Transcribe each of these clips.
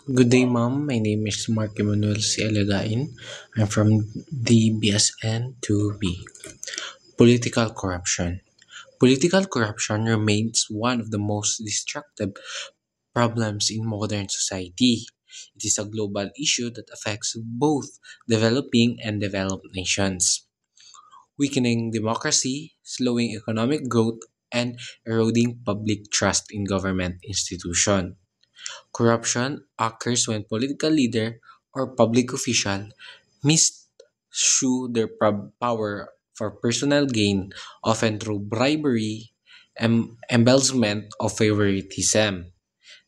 Good day, ma'am. My name is Mark Emmanuel C. Alagain. I'm from the BSN 2B. Political corruption. Political corruption remains one of the most destructive problems in modern society. It is a global issue that affects both developing and developed nations, weakening democracy, slowing economic growth, and eroding public trust in government institutions. Corruption occurs when political leader or public official misuse their power for personal gain, often through bribery, embezzlement, or favoritism.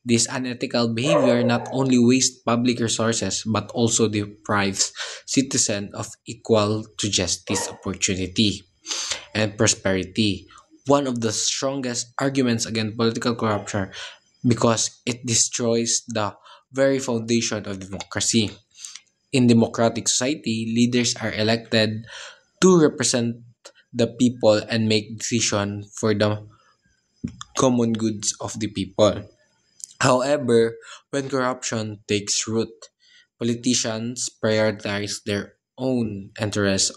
This unethical behavior not only wastes public resources but also deprives citizens of equal to justice opportunity and prosperity. One of the strongest arguments against political corruption because it destroys the very foundation of democracy. In democratic society, leaders are elected to represent the people and make decisions for the common goods of the people. However, when corruption takes root, politicians prioritize their own interests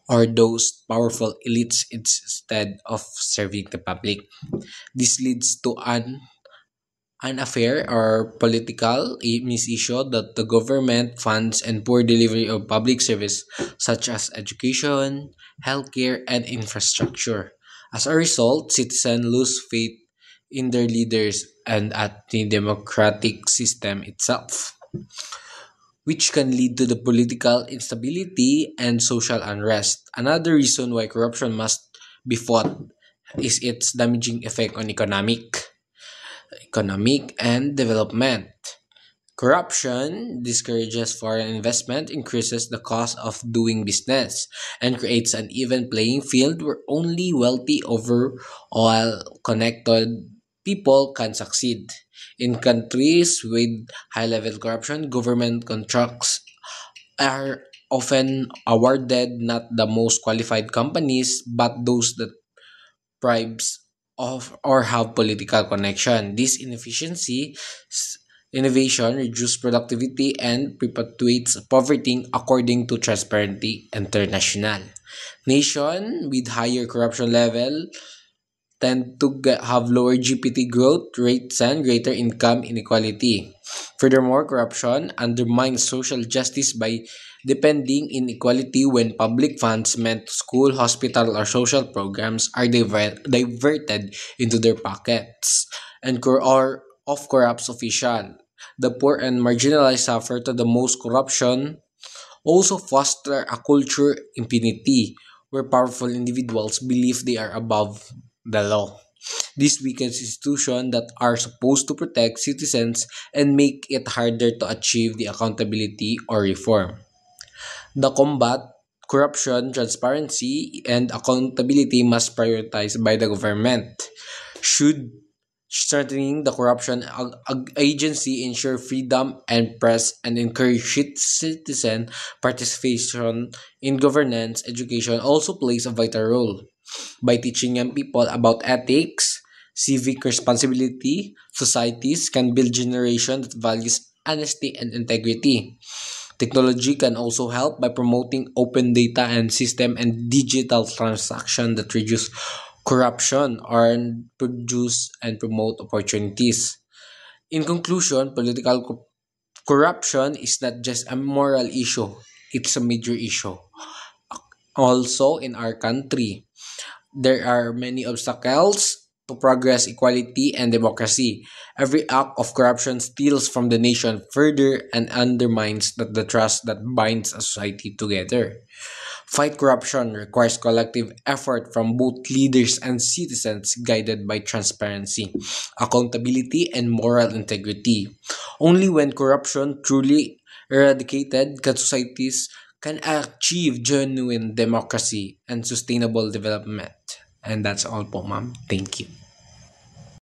or those powerful elites instead of serving the public. This leads to an affair or political misissue that the government funds and poor delivery of public service such as education, healthcare, and infrastructure. As a result, citizens lose faith in their leaders and at the democratic system itself, which can lead to the political instability and social unrest. Another reason why corruption must be fought is its damaging effect on economic and development. Corruption discourages foreign investment, increases the cost of doing business, and creates an even playing field where only wealthy, overall connected people can succeed. In countries with high level corruption, government contracts are often awarded not the most qualified companies but those that bribes of or have political connection. This innovation reduces productivity and perpetuates poverty according to Transparency International. Nation with higher corruption level tend to have lower GPT growth rates and greater income inequality. Furthermore, corruption undermines social justice by depending inequality when public funds meant to school, hospital, or social programs are diverted into their pockets and or of corrupt official. The poor and marginalized suffer to the most corruption also foster a culture impunity where powerful individuals believe they are above the law. This weakens institutions that are supposed to protect citizens and make it harder to achieve the accountability or reform. The combat corruption, transparency, and accountability must prioritized by the government. Should strengthening the corruption agency ensure freedom and press and encourage citizen participation in governance, education also plays a vital role by teaching young people about ethics, civic responsibility. Societies can build generation that values honesty and integrity. Technology can also help by promoting open data and system and digital transaction that reduce corruption or produce and promote opportunities. In conclusion, political corruption is not just a moral issue, it's a major issue. Also in our country, there are many obstacles to progress, equality, and democracy. Every act of corruption steals from the nation further and undermines the trust that binds a society together. Fight corruption requires collective effort from both leaders and citizens guided by transparency, accountability, and moral integrity. Only when corruption truly eradicated can societies can achieve genuine democracy and sustainable development. And that's all po, ma'am. Thank you.